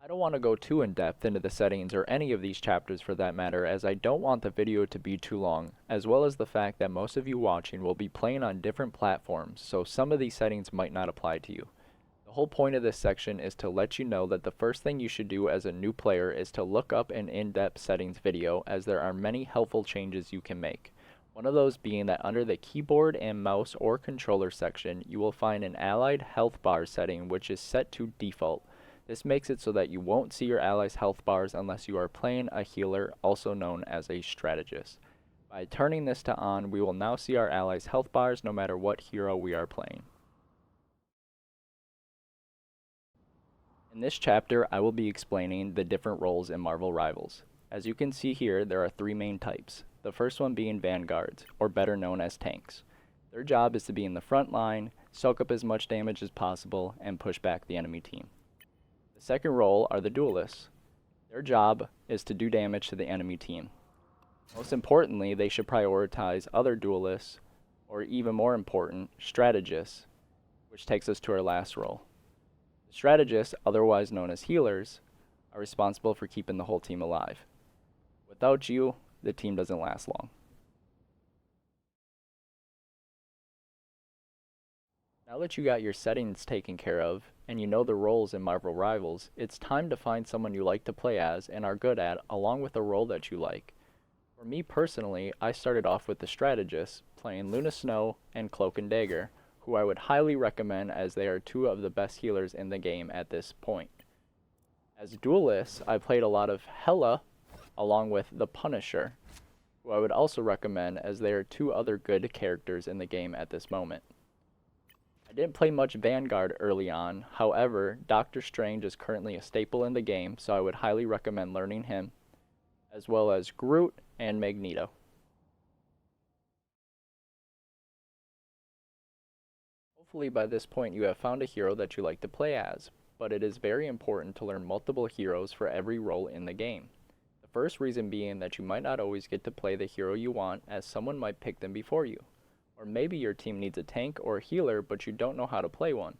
I don't want to go too in depth into the settings or any of these chapters for that matter, as I don't want the video to be too long, as well as the fact that most of you watching will be playing on different platforms, so some of these settings might not apply to you. The whole point of this section is to let you know that the first thing you should do as a new player is to look up an in-depth settings video, as there are many helpful changes you can make. One of those being that under the keyboard and mouse or controller section, you will find an allied health bar setting which is set to default. This makes it so that you won't see your allies' health bars unless you are playing a healer, also known as a strategist. By turning this to on, we will now see our allies' health bars no matter what hero we are playing. In this chapter, I will be explaining the different roles in Marvel Rivals. As you can see here, there are three main types. The first one being vanguards, or better known as tanks. Their job is to be in the front line, soak up as much damage as possible, and push back the enemy team. The second role are the duelists. Their job is to do damage to the enemy team. Most importantly, they should prioritize other duelists, or even more important, strategists, which takes us to our last role. The strategists, otherwise known as healers, are responsible for keeping the whole team alive. Without you, the team doesn't last long. Now that you got your settings taken care of, and you know the roles in Marvel Rivals, it's time to find someone you like to play as and are good at, along with a role that you like. For me personally, I started off with the strategist, playing Luna Snow and Cloak and Dagger, who I would highly recommend as they are two of the best healers in the game at this point. As duelists, I played a lot of Hela, along with the Punisher, who I would also recommend as they are two other good characters in the game at this moment. I didn't play much Vanguard early on, however, Doctor Strange is currently a staple in the game, so I would highly recommend learning him, as well as Groot and Magneto. Hopefully by this point you have found a hero that you like to play as, but it is very important to learn multiple heroes for every role in the game. The first reason being that you might not always get to play the hero you want, as someone might pick them before you. Or maybe your team needs a tank or a healer, but you don't know how to play one.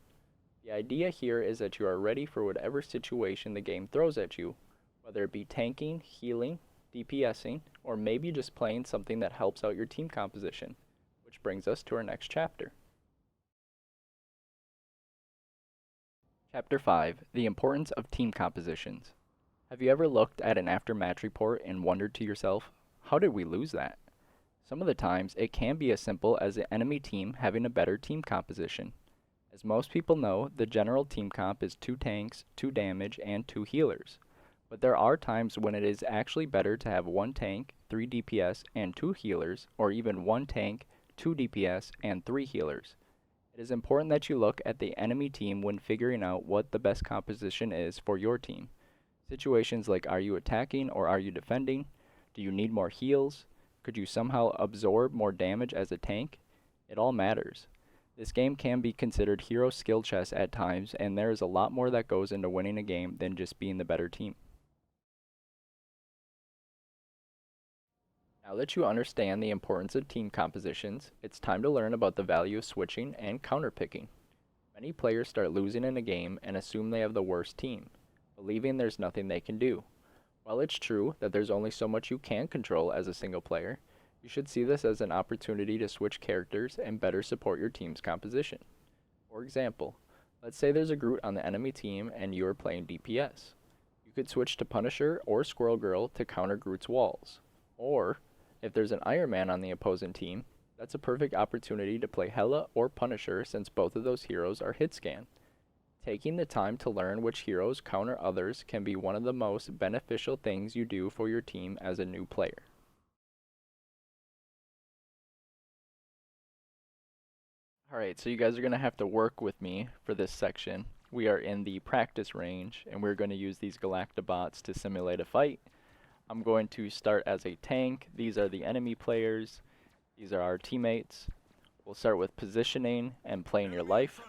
The idea here is that you are ready for whatever situation the game throws at you, whether it be tanking, healing, DPSing, or maybe just playing something that helps out your team composition, which brings us to our next chapter. Chapter 5, The Importance of Team Compositions. Have you ever looked at an after-match report and wondered to yourself, how did we lose that? Some of the times, it can be as simple as the enemy team having a better team composition. As most people know, the general team comp is 2 tanks, 2 damage, and 2 healers. But there are times when it is actually better to have 1 tank, 3 DPS, and 2 healers, or even 1 tank, 2 DPS, and 3 healers. It is important that you look at the enemy team when figuring out what the best composition is for your team. Situations like, are you attacking or are you defending? Do you need more heals? Could you somehow absorb more damage as a tank? It all matters. This game can be considered hero skill chess at times, and there is a lot more that goes into winning a game than just being the better team. Now that you understand the importance of team compositions, it's time to learn about the value of switching and counterpicking. Many players start losing in a game and assume they have the worst team, believing there's nothing they can do. While it's true that there's only so much you can control as a single player, you should see this as an opportunity to switch characters and better support your team's composition. For example, let's say there's a Groot on the enemy team and you are playing DPS. You could switch to Punisher or Squirrel Girl to counter Groot's walls. Or, if there's an Iron Man on the opposing team, that's a perfect opportunity to play Hela or Punisher, since both of those heroes are hit scan. Taking the time to learn which heroes counter others can be one of the most beneficial things you do for your team as a new player. Alright, so you guys are going to have to work with me for this section. We are in the practice range, and we're going to use these Galactobots to simulate a fight. I'm going to start as a tank. These are the enemy players. These are our teammates. We'll start with positioning and playing your life.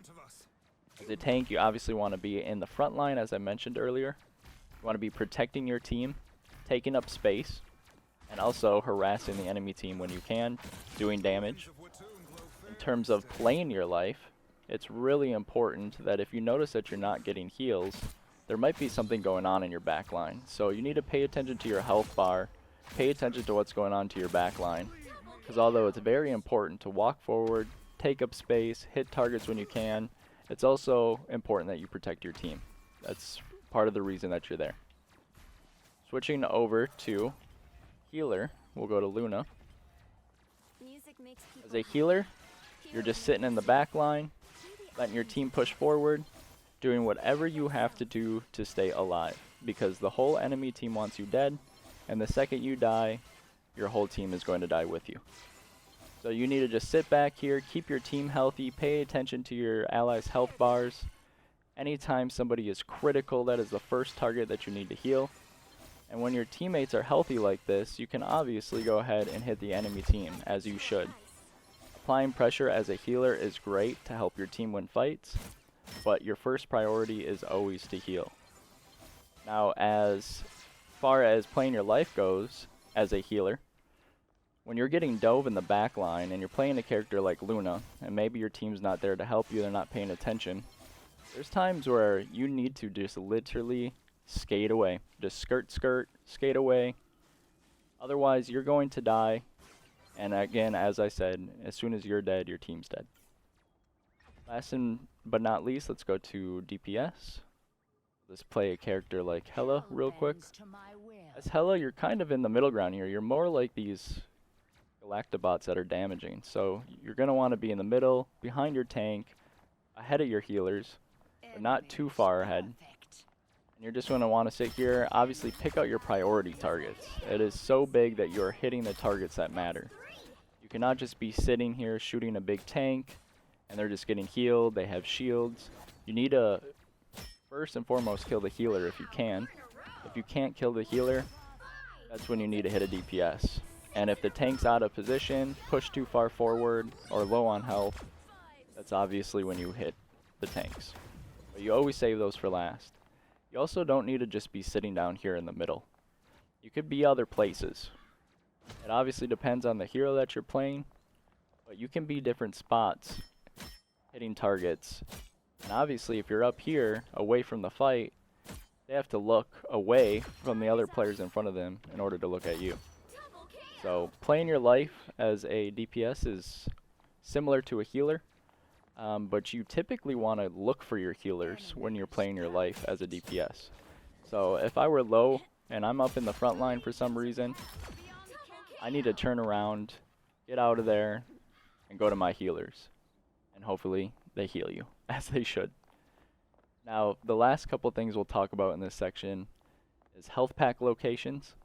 As a tank, you obviously want to be in the front line, as I mentioned earlier. You want to be protecting your team, taking up space, and also harassing the enemy team when you can, doing damage. In terms of playing your life, it's really important that if you notice that you're not getting heals, there might be something going on in your backline. So you need to pay attention to your health bar, pay attention to what's going on to your backline. Because although it's very important to walk forward, take up space, hit targets when you can, it's also important that you protect your team. That's part of the reason that you're there. Switching over to healer, we'll go to Luna. As a healer, you're just sitting in the back line, letting your team push forward, doing whatever you have to do to stay alive, because the whole enemy team wants you dead, and the second you die, your whole team is going to die with you. So you need to just sit back here, keep your team healthy, pay attention to your allies' health bars. Anytime somebody is critical, that is the first target that you need to heal. And when your teammates are healthy like this, you can obviously go ahead and hit the enemy team, as you should. Applying pressure as a healer is great to help your team win fights, but your first priority is always to heal. Now, as far as playing your life goes as a healer, when you're getting dove in the back line and you're playing a character like Luna, and maybe your team's not there to help you, they're not paying attention, there's times where you need to just literally skate away. Just skirt, skate away. Otherwise, you're going to die. And again, as I said, as soon as you're dead, your team's dead. Last but not least, let's go to DPS. Let's play a character like Hela real quick. As Hela, you're kind of in the middle ground here. You're more like these Galactobots that are damaging. So you're going to want to be in the middle, behind your tank, ahead of your healers, but not too far ahead. You're just going to want to sit here, obviously pick out your priority targets. It is so big that you're hitting the targets that matter. You cannot just be sitting here shooting a big tank and they're just getting healed, they have shields. You need to first and foremost kill the healer if you can. If you can't kill the healer, that's when you need to hit a DPS. And if the tank's out of position, push too far forward, or low on health, that's obviously when you hit the tanks. But you always save those for last. You also don't need to just be sitting down here in the middle. You could be other places. It obviously depends on the hero that you're playing, but you can be different spots, hitting targets. And obviously if you're up here, away from the fight, they have to look away from the other players in front of them in order to look at you. So playing your life as a DPS is similar to a healer. But you typically want to look for your healers when you're playing your life as a DPS. So if I were low and I'm up in the front line for some reason, I need to turn around, get out of there, and go to my healers. And hopefully they heal you, as they should. Now, the last couple things we'll talk about in this section is health pack locations.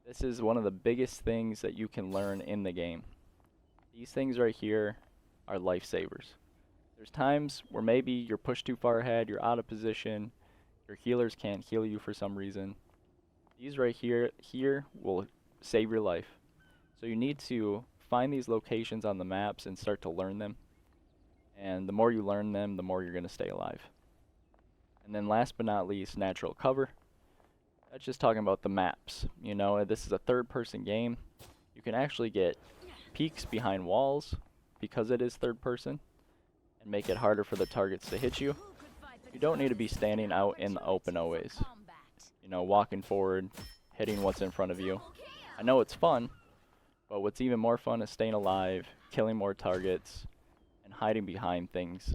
This is one of the biggest things that you can learn in the game. These things right here are lifesavers. There's times where maybe you're pushed too far ahead, you're out of position, your healers can't heal you for some reason. These right here will save your life. So you need to find these locations on the maps and start to learn them. And the more you learn them, the more you're going to stay alive. And then last but not least, natural cover. That's just talking about the maps. You know, this is a third-person game. You can actually get peeks behind walls because it is third person. Make it harder for the targets to hit you. You don't need to be standing out in the open always. You know, walking forward, hitting what's in front of you. I know it's fun, but what's even more fun is staying alive, killing more targets, and hiding behind things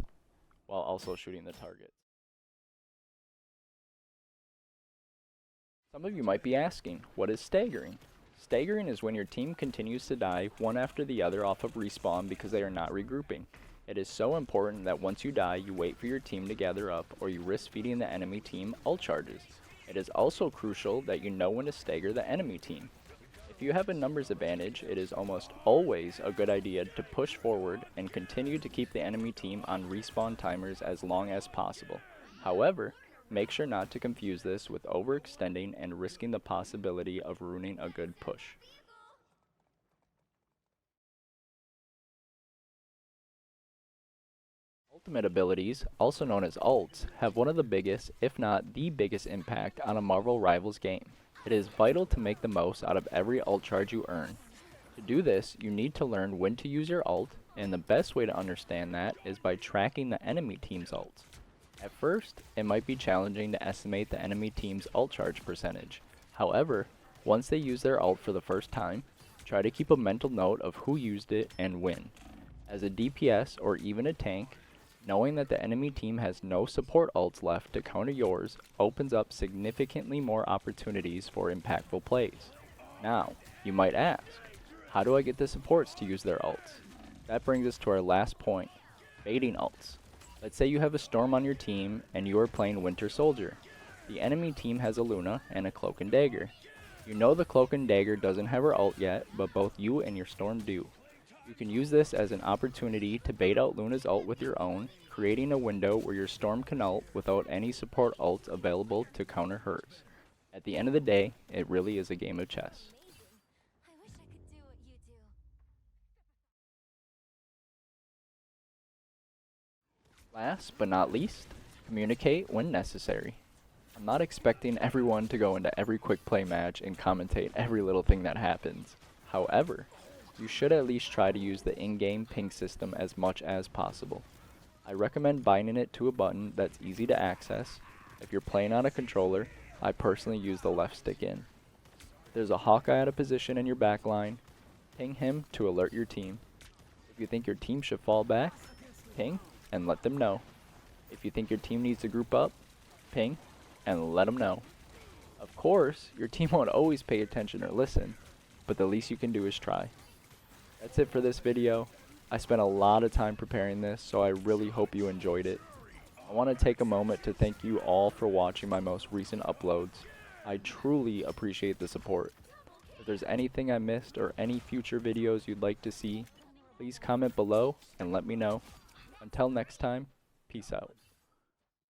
while also shooting the target. Some of you might be asking, what is staggering? Staggering is when your team continues to die one after the other off of respawn because they are not regrouping. It is so important that once you die, you wait for your team to gather up, or you risk feeding the enemy team ult charges. It is also crucial that you know when to stagger the enemy team. If you have a numbers advantage, it is almost always a good idea to push forward and continue to keep the enemy team on respawn timers as long as possible. However, make sure not to confuse this with overextending and risking the possibility of ruining a good push. Ultimate abilities, also known as ults, have one of the biggest, if not the biggest impact on a Marvel Rivals game. It is vital to make the most out of every ult charge you earn. To do this, you need to learn when to use your ult, and the best way to understand that is by tracking the enemy team's ults. At first, it might be challenging to estimate the enemy team's ult charge percentage. However, once they use their ult for the first time, try to keep a mental note of who used it and when. As a DPS or even a tank, knowing that the enemy team has no support ults left to counter yours opens up significantly more opportunities for impactful plays. Now, you might ask, how do I get the supports to use their ults? That brings us to our last point, baiting ults. Let's say you have a Storm on your team and you are playing Winter Soldier. The enemy team has a Luna and a Cloak and Dagger. You know the Cloak and Dagger doesn't have her ult yet, but both you and your Storm do. You can use this as an opportunity to bait out Luna's ult with your own, creating a window where your Storm can ult without any support ults available to counter hers. At the end of the day, it really is a game of chess. Last but not least, communicate when necessary. I'm not expecting everyone to go into every quick play match and commentate every little thing that happens. However, you should at least try to use the in-game ping system as much as possible. I recommend binding it to a button that's easy to access. If you're playing on a controller, I personally use the left stick in. If there's a Hawkeye out of position in your backline, ping him to alert your team. If you think your team should fall back, ping and let them know. If you think your team needs to group up, ping and let them know. Of course, your team won't always pay attention or listen, but the least you can do is try. That's it for this video. I spent a lot of time preparing this, so I really hope you enjoyed it. I want to take a moment to thank you all for watching my most recent uploads. I truly appreciate the support. If there's anything I missed or any future videos you'd like to see, please comment below and let me know. Until next time, peace out.